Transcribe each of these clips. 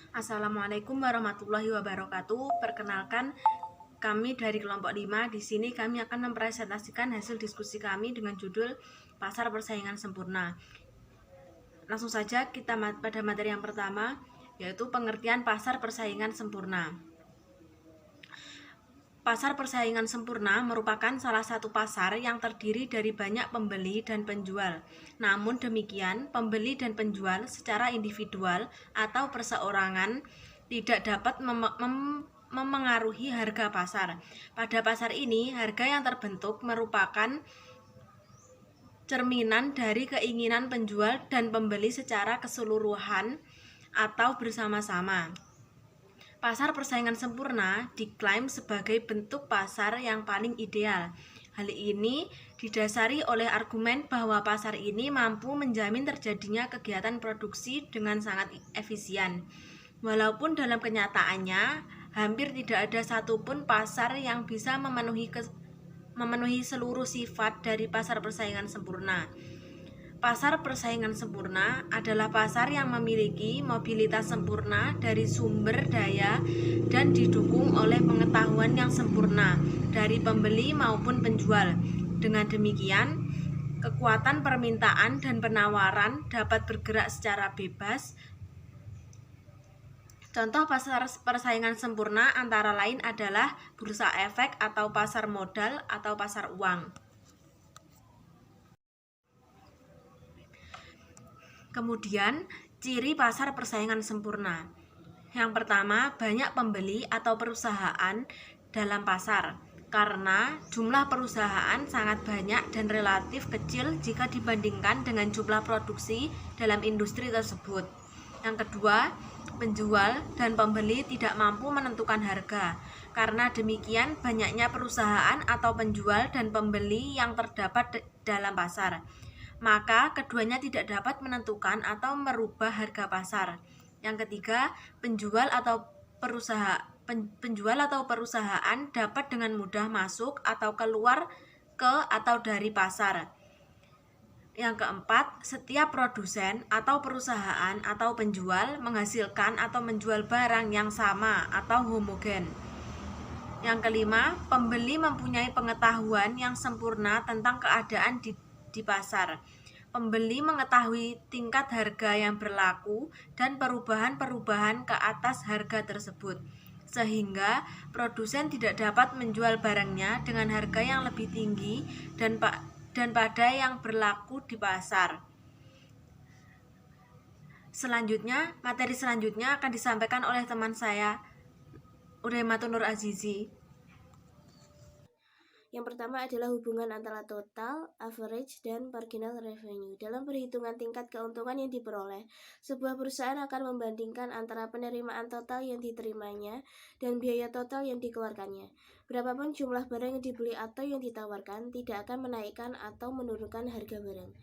Assalamualaikum warahmatullahi wabarakatuh. Perkenalkan, kami dari kelompok 5. Di sini kami akan mempresentasikan hasil diskusi kami dengan judul Pasar Persaingan Sempurna. Langsung saja kita pada materi yang pertama, yaitu pengertian pasar persaingan sempurna. Pasar persaingan sempurna merupakan salah satu pasar yang terdiri dari banyak pembeli dan penjual. Namun demikian, pembeli dan penjual secara individual atau perseorangan tidak dapat memengaruhi harga pasar. Pada pasar ini, harga yang terbentuk merupakan cerminan dari keinginan penjual dan pembeli secara keseluruhan atau bersama-sama. Pasar persaingan sempurna diklaim sebagai bentuk pasar yang paling ideal. Hal ini didasari oleh argumen bahwa pasar ini mampu menjamin terjadinya kegiatan produksi dengan sangat efisien. Walaupun dalam kenyataannya, hampir tidak ada satupun pasar yang bisa memenuhi seluruh sifat dari pasar persaingan sempurna. Pasar persaingan sempurna adalah pasar yang memiliki mobilitas sempurna dari sumber daya dan didukung oleh pengetahuan yang sempurna dari pembeli maupun penjual. Dengan demikian, kekuatan permintaan dan penawaran dapat bergerak secara bebas. Contoh pasar persaingan sempurna antara lain adalah bursa efek atau pasar modal atau pasar uang. Kemudian, ciri pasar persaingan sempurna. Yang pertama, banyak pembeli atau perusahaan dalam pasar, karena jumlah perusahaan sangat banyak dan relatif kecil jika dibandingkan dengan jumlah produksi dalam industri tersebut. Yang kedua, penjual dan pembeli tidak mampu menentukan harga. Karena demikian, banyaknya perusahaan atau penjual dan pembeli yang terdapat dalam pasar, maka keduanya tidak dapat menentukan atau merubah harga pasar. Yang ketiga, penjual atau perusahaan dapat dengan mudah masuk atau keluar ke atau dari pasar. Yang keempat, setiap produsen atau perusahaan atau penjual menghasilkan atau menjual barang yang sama atau homogen. Yang kelima, pembeli mempunyai pengetahuan yang sempurna tentang keadaan di pasar. Pembeli mengetahui tingkat harga yang berlaku dan perubahan-perubahan ke atas harga tersebut, sehingga produsen tidak dapat menjual barangnya dengan harga yang lebih tinggi dan pada yang berlaku di pasar. Selanjutnya, materi selanjutnya akan disampaikan oleh teman saya, Uraimatun Nur Azizi. Yang pertama adalah hubungan antara total, average, dan marginal revenue. Dalam perhitungan tingkat keuntungan yang diperoleh, sebuah perusahaan akan membandingkan antara penerimaan total yang diterimanya dan biaya total yang dikeluarkannya. Berapapun jumlah barang yang dibeli atau yang ditawarkan, tidak akan menaikkan atau menurunkan harga barang.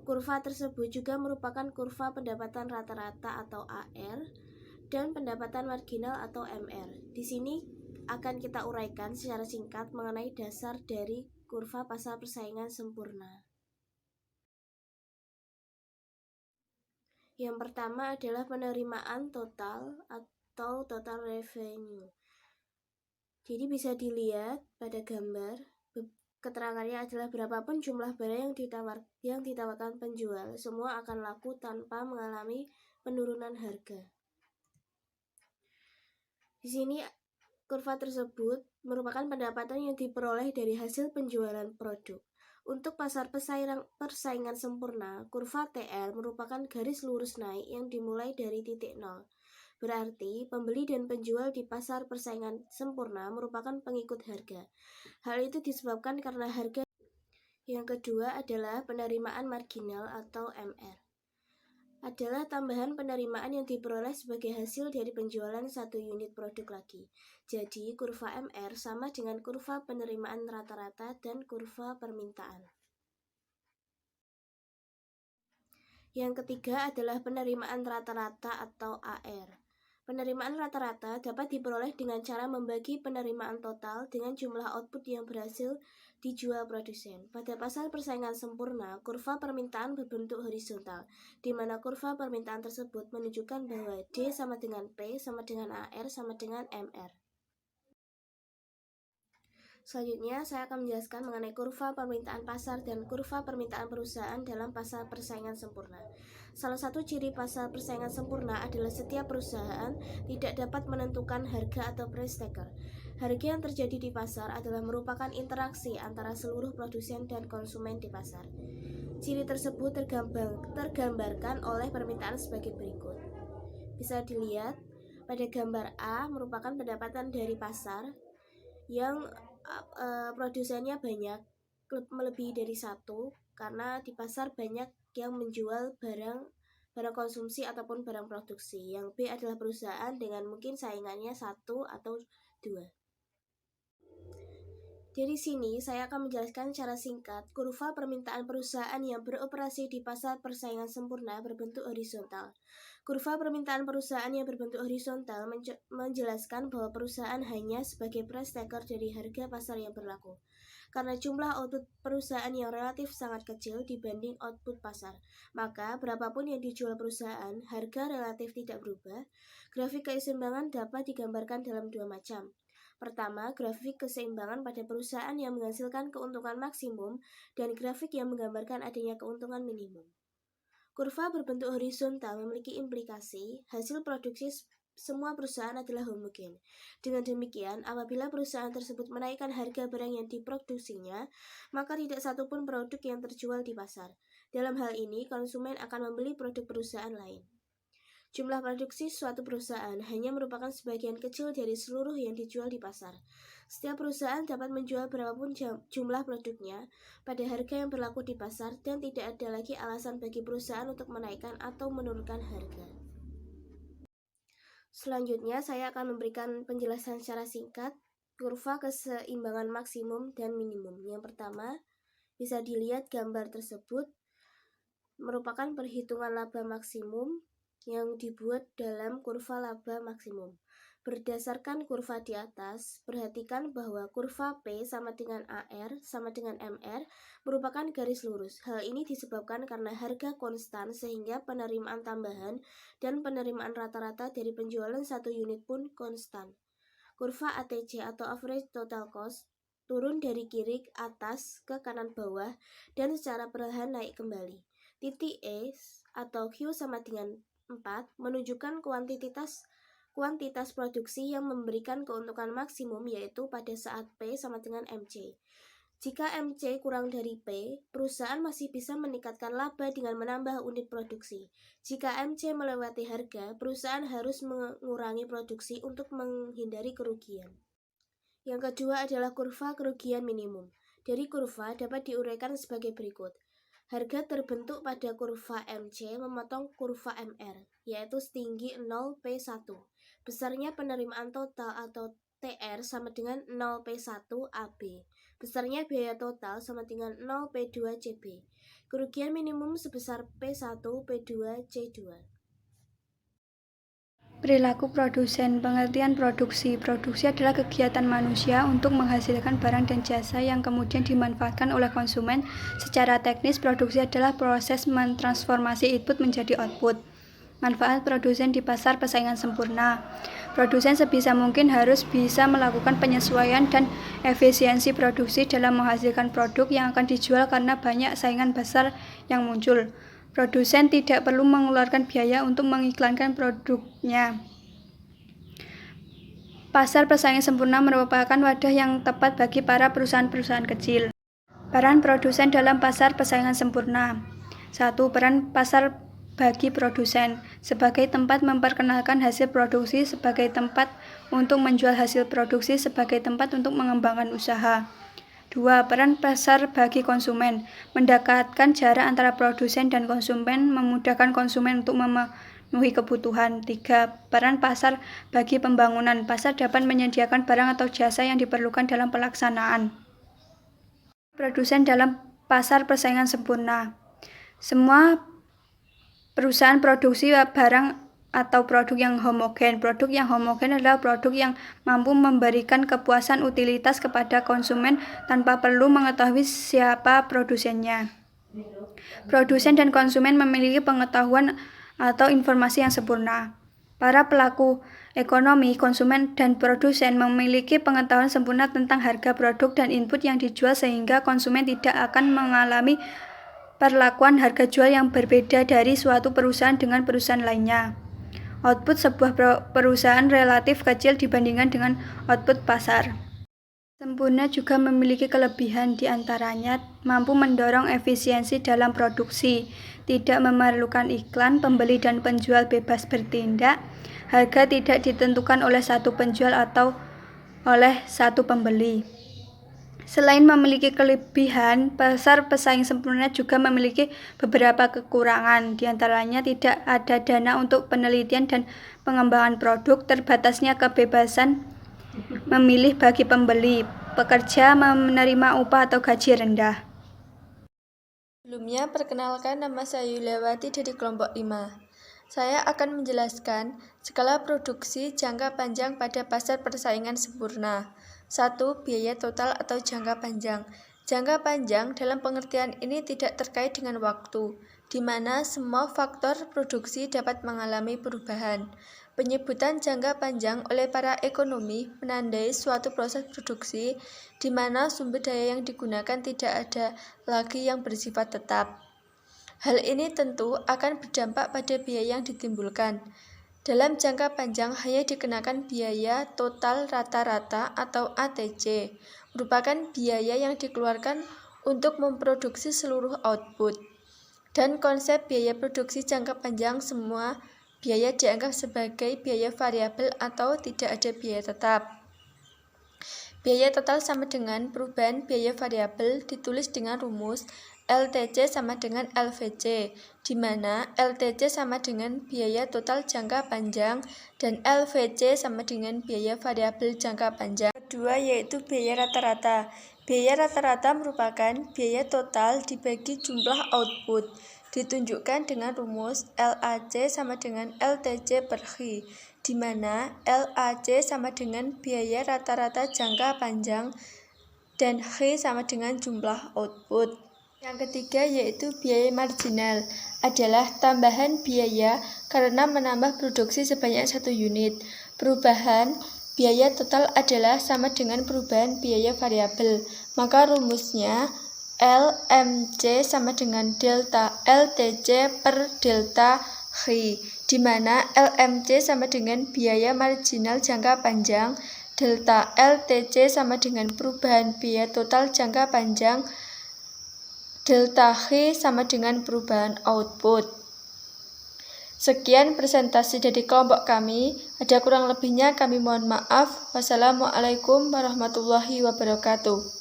Kurva tersebut juga merupakan kurva pendapatan rata-rata atau AR dan pendapatan marginal atau MR. Di sini akan kita uraikan secara singkat mengenai dasar dari kurva pasar persaingan sempurna. Yang pertama adalah penerimaan total atau total revenue. Jadi bisa dilihat pada gambar, keterangannya adalah berapapun jumlah barang yang ditawarkan penjual, semua akan laku tanpa mengalami penurunan harga. Di sini kurva tersebut merupakan pendapatan yang diperoleh dari hasil penjualan produk. Untuk pasar persaingan sempurna, kurva TL merupakan garis lurus naik yang dimulai dari titik nol. Berarti, pembeli dan penjual di pasar persaingan sempurna merupakan pengikut harga. Hal itu disebabkan karena harga. Yang kedua adalah penerimaan marginal atau MR. Adalah tambahan penerimaan yang diperoleh sebagai hasil dari penjualan satu unit produk lagi. Jadi, kurva MR sama dengan kurva penerimaan rata-rata dan kurva permintaan. Yang ketiga adalah penerimaan rata-rata atau AR. Penerimaan rata-rata dapat diperoleh dengan cara membagi penerimaan total dengan jumlah output yang berhasil dijual produsen. Pada pasar persaingan sempurna, kurva permintaan berbentuk horizontal, di mana kurva permintaan tersebut menunjukkan bahwa D sama dengan P sama dengan AR sama dengan MR. Selanjutnya, saya akan menjelaskan mengenai kurva permintaan pasar dan kurva permintaan perusahaan dalam pasar persaingan sempurna. Salah satu ciri pasar persaingan sempurna adalah setiap perusahaan tidak dapat menentukan harga atau price taker. Harga yang terjadi di pasar adalah merupakan interaksi antara seluruh produsen dan konsumen di pasar. Ciri tersebut tergambarkan oleh permintaan sebagai berikut. Bisa dilihat pada gambar A merupakan pendapatan dari pasar yang produsennya banyak, melebihi dari satu, karena di pasar banyak yang menjual barang konsumsi ataupun barang produksi. Yang B adalah perusahaan dengan mungkin saingannya 1 atau 2. Dari sini saya akan menjelaskan secara singkat kurva permintaan perusahaan yang beroperasi di pasar persaingan sempurna berbentuk horizontal. Kurva permintaan perusahaan yang berbentuk horizontal menjelaskan bahwa perusahaan hanya sebagai price taker dari harga pasar yang berlaku. Karena jumlah output perusahaan yang relatif sangat kecil dibanding output pasar, maka berapapun yang dijual perusahaan, harga relatif tidak berubah. Grafik keseimbangan dapat digambarkan dalam dua macam. Pertama, grafik keseimbangan pada perusahaan yang menghasilkan keuntungan maksimum dan grafik yang menggambarkan adanya keuntungan minimum. Kurva berbentuk horizontal memiliki implikasi hasil produksi semua perusahaan adalah homogen. Dengan demikian, apabila perusahaan tersebut menaikkan harga barang yang diproduksinya, maka tidak satupun produk yang terjual di pasar. Dalam hal ini, konsumen akan membeli produk perusahaan lain. Jumlah produksi suatu perusahaan hanya merupakan sebagian kecil dari seluruh yang dijual di pasar. Setiap perusahaan dapat menjual berapapun jumlah produknya pada harga yang berlaku di pasar dan tidak ada lagi alasan bagi perusahaan untuk menaikkan atau menurunkan harga. Selanjutnya, saya akan memberikan penjelasan secara singkat kurva keseimbangan maksimum dan minimum. Yang pertama, bisa dilihat gambar tersebut merupakan perhitungan laba maksimum yang dibuat dalam kurva laba maksimum. Berdasarkan kurva di atas, perhatikan bahwa kurva P sama dengan AR sama dengan MR merupakan garis lurus. Hal ini disebabkan karena harga konstan sehingga penerimaan tambahan dan penerimaan rata-rata dari penjualan satu unit pun konstan. Kurva ATC atau Average Total Cost turun dari kiri atas ke kanan bawah dan secara perlahan naik kembali. Titik E atau Q sama dengan 4 menunjukkan kuantitas produksi yang memberikan keuntungan maksimum, yaitu pada saat P sama dengan MC. Jika MC kurang dari P, perusahaan masih bisa meningkatkan laba dengan menambah unit produksi. Jika MC melewati harga, perusahaan harus mengurangi produksi untuk menghindari kerugian. Yang kedua adalah kurva kerugian minimum. Dari kurva dapat diuraikan sebagai berikut. Harga terbentuk pada kurva MC memotong kurva MR, yaitu setinggi 0P1. Besarnya penerimaan total atau TR sama dengan 0P1 AB. Besarnya biaya total sama dengan 0P2 CB. Kerugian minimum sebesar P1, P2, C2. Perilaku produsen. Pengertian produksi. Produksi adalah kegiatan manusia untuk menghasilkan barang dan jasa yang kemudian dimanfaatkan oleh konsumen. Secara teknis, produksi adalah proses mentransformasi input menjadi output. Manfaat produsen di pasar persaingan sempurna. Produsen sebisa mungkin harus bisa melakukan penyesuaian dan efisiensi produksi dalam menghasilkan produk yang akan dijual karena banyak saingan besar yang muncul. Produsen tidak perlu mengeluarkan biaya untuk mengiklankan produknya. Pasar persaingan sempurna merupakan wadah yang tepat bagi para perusahaan-perusahaan kecil. Peran produsen dalam pasar persaingan sempurna. 1. Peran pasar bagi produsen sebagai tempat memperkenalkan hasil produksi, sebagai tempat untuk menjual hasil produksi, sebagai tempat untuk mengembangkan usaha. 2. Peran pasar bagi konsumen mendekatkan jarak antara produsen dan konsumen, memudahkan konsumen untuk memenuhi kebutuhan. 3. Peran pasar bagi pembangunan. Pasar dapat menyediakan barang atau jasa yang diperlukan dalam pelaksanaan. Produsen dalam pasar persaingan sempurna. Semua perusahaan produksi barang atau produk yang homogen. Produk yang homogen adalah produk yang mampu memberikan kepuasan utilitas kepada konsumen tanpa perlu mengetahui siapa produsennya. Produsen dan konsumen memiliki pengetahuan atau informasi yang sempurna. Para pelaku ekonomi, konsumen, dan produsen memiliki pengetahuan sempurna tentang harga produk dan input yang dijual sehingga konsumen tidak akan mengalami perlakuan harga jual yang berbeda dari suatu perusahaan dengan perusahaan lainnya. Output sebuah perusahaan relatif kecil dibandingkan dengan output pasar. Sempurna juga memiliki kelebihan, diantaranya mampu mendorong efisiensi dalam produksi, tidak memerlukan iklan, pembeli dan penjual bebas bertindak, harga tidak ditentukan oleh satu penjual atau oleh satu pembeli. Selain memiliki kelebihan, pasar pesaing sempurna juga memiliki beberapa kekurangan, diantaranya tidak ada dana untuk penelitian dan pengembangan produk, terbatasnya kebebasan memilih bagi pembeli, pekerja menerima upah atau gaji rendah. Sebelumnya, perkenalkan, nama saya Yuliawati dari kelompok 5. Saya akan menjelaskan skala produksi jangka panjang pada pasar persaingan sempurna. 1. Biaya total atau jangka panjang. Jangka panjang dalam pengertian ini tidak terkait dengan waktu, di mana semua faktor produksi dapat mengalami perubahan. Penyebutan jangka panjang oleh para ekonomi menandai suatu proses produksi di mana sumber daya yang digunakan tidak ada lagi yang bersifat tetap. Hal ini tentu akan berdampak pada biaya yang ditimbulkan. Dalam jangka panjang hanya dikenakan biaya total rata-rata atau ATC, merupakan biaya yang dikeluarkan untuk memproduksi seluruh output. Dan konsep biaya produksi jangka panjang, semua biaya dianggap sebagai biaya variabel atau tidak ada biaya tetap. Biaya total sama dengan perubahan biaya variabel ditulis dengan rumus LTC sama dengan LVC, di mana LTC sama dengan biaya total jangka panjang dan LVC sama dengan biaya variabel jangka panjang. Kedua yaitu biaya rata-rata. Biaya rata-rata merupakan biaya total dibagi jumlah output, ditunjukkan dengan rumus LAC sama dengan LTC per H, di mana LAC sama dengan biaya rata-rata jangka panjang dan H sama dengan jumlah output. Yang ketiga yaitu biaya marginal, adalah tambahan biaya karena menambah produksi sebanyak 1 unit. Perubahan biaya total adalah sama dengan perubahan biaya variabel, maka rumusnya LMC sama dengan delta LTC per delta H, di mana LMC sama dengan biaya marginal jangka panjang, delta LTC sama dengan perubahan biaya total jangka panjang, delta H sama dengan perubahan output. Sekian presentasi dari kelompok kami. Ada kurang lebihnya kami mohon maaf. Wassalamualaikum warahmatullahi wabarakatuh.